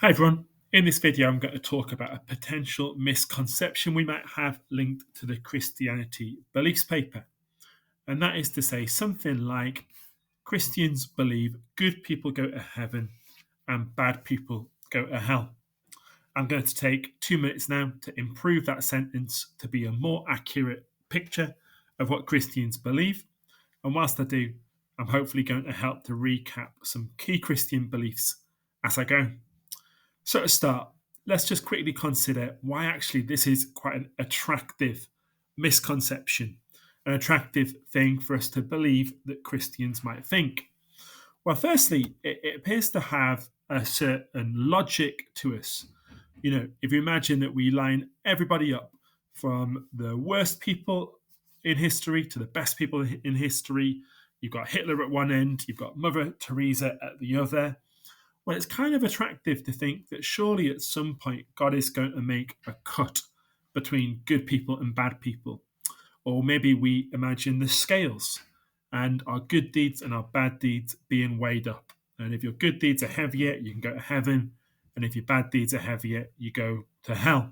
Hi everyone. In this video, I'm going to talk about a potential misconception we might have linked to the Christianity beliefs paper. And that is to say something like Christians believe good people go to heaven and bad people go to hell. I'm going to take 2 minutes now to improve that sentence to be a more accurate picture of what Christians believe. And whilst I do, I'm hopefully going to help to recap some key Christian beliefs as I go. So to start, let's just quickly consider why actually this is quite an attractive misconception, an attractive thing for us to believe that Christians might think. Well, firstly, it appears to have a certain logic to us. If you imagine that we line everybody up from the worst people in history to the best people in history, you've got Hitler at one end, you've got Mother Teresa at the other. Well, it's kind of attractive to think that surely at some point God is going to make a cut between good people and bad people. Or maybe we imagine the scales and our good deeds and our bad deeds being weighed up. And if your good deeds are heavier, you can go to heaven. And if your bad deeds are heavier, you go to hell.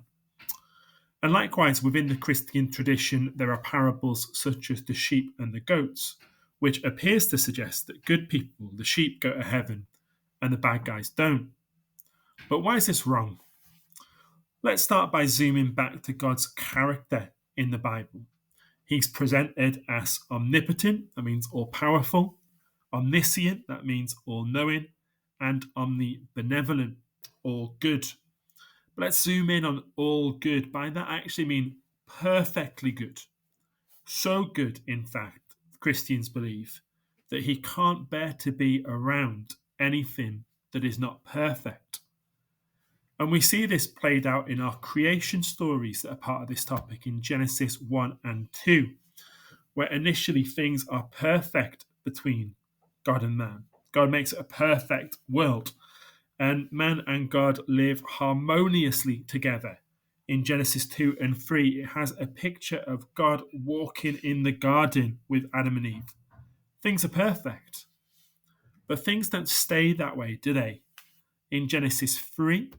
And likewise, within the Christian tradition, there are parables such as the sheep and the goats, which appears to suggest that good people, the sheep, go to heaven and the bad guys don't. But why is this wrong? Let's start by zooming back to God's character in the Bible. He's presented as omnipotent, that means all powerful, omniscient, that means all knowing, and omnibenevolent, all good. But let's zoom in on all good. By that, I actually mean perfectly good. So good, in fact, Christians believe, that he can't bear to be around anything that is not perfect. And we see this played out in our creation stories that are part of this topic in Genesis 1 and 2, where initially things are perfect between God and man. God makes it a perfect world, and man and God live harmoniously together. In Genesis 2 and 3, it has a picture of God walking in the garden with Adam and Eve. Things are perfect, but things don't stay that way, do they? In Genesis 3,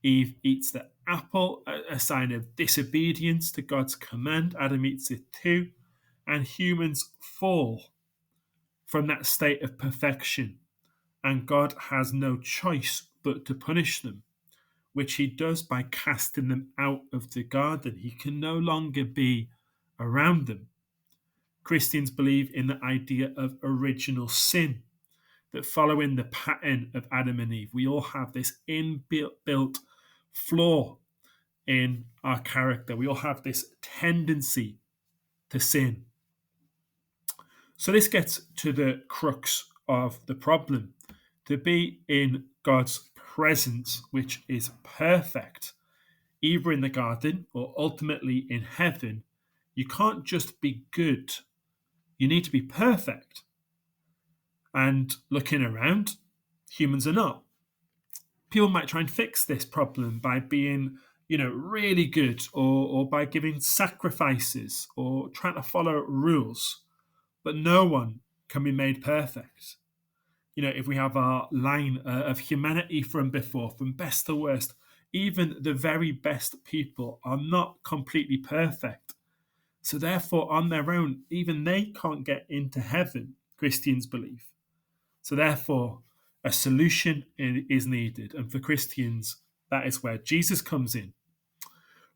Eve eats the apple, a sign of disobedience to God's command. Adam eats it too, and humans fall from that state of perfection, and God has no choice but to punish them, which he does by casting them out of the garden. He can no longer be around them. Christians believe in the idea of original sin, that following the pattern of Adam and Eve, we all have this inbuilt flaw in our character. We all have this tendency to sin. So this gets to the crux of the problem. To be in God's presence, which is perfect, either in the garden or ultimately in heaven, you can't just be good. You need to be perfect. And looking around, humans are not. People might try and fix this problem by being, really good, or by giving sacrifices or trying to follow rules. But no one can be made perfect. If we have our line of humanity from before, from best to worst, even the very best people are not completely perfect. So therefore, on their own, even they can't get into heaven, Christians believe. So therefore, a solution is needed. And for Christians, that is where Jesus comes in.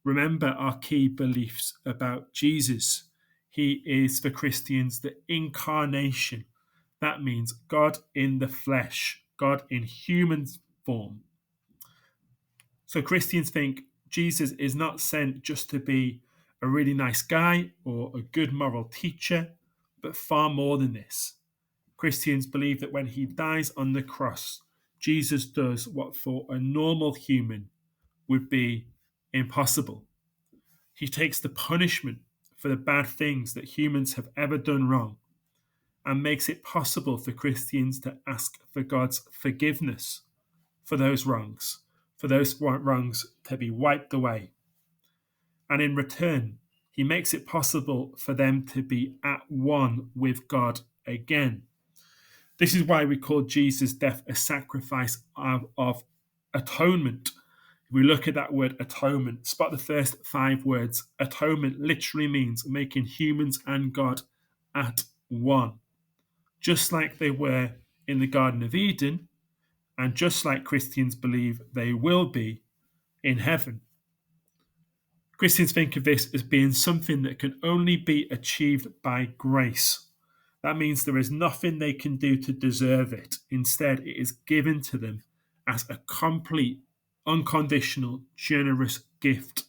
Remember our key beliefs about Jesus. He is, for Christians, the incarnation. That means God in the flesh, God in human form. So Christians think Jesus is not sent just to be a really nice guy or a good moral teacher, but far more than this. Christians believe that when he dies on the cross, Jesus does what for a normal human would be impossible. He takes the punishment for the bad things that humans have ever done wrong and makes it possible for Christians to ask for God's forgiveness for those wrongs, to be wiped away. And in return, he makes it possible for them to be at one with God again. This is why we call Jesus' death a sacrifice of atonement. If we look at that word atonement, spot the first 5 words. Atonement literally means making humans and God at one, just like they were in the Garden of Eden, and just like Christians believe they will be in heaven. Christians think of this as being something that can only be achieved by grace. That means there is nothing they can do to deserve it. Instead, it is given to them as a complete, unconditional, generous gift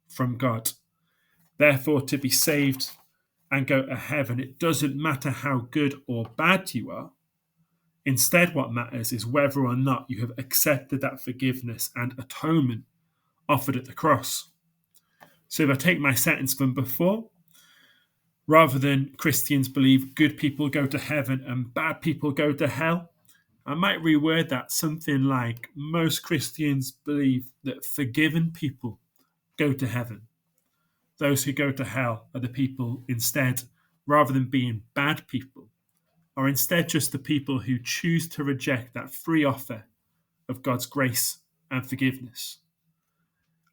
from God. Therefore, to be saved and go to heaven, it doesn't matter how good or bad you are. Instead, what matters is whether or not you have accepted that forgiveness and atonement offered at the cross. So if I take my sentence from before, rather than Christians believe good people go to heaven and bad people go to hell, I might reword that something like most Christians believe that forgiven people go to heaven. Those who go to hell are the people instead, rather than being bad people, are instead just the people who choose to reject that free offer of God's grace and forgiveness.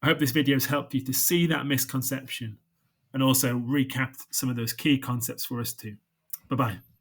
I hope this video has helped you to see that misconception and also recapped some of those key concepts for us too. Bye-bye.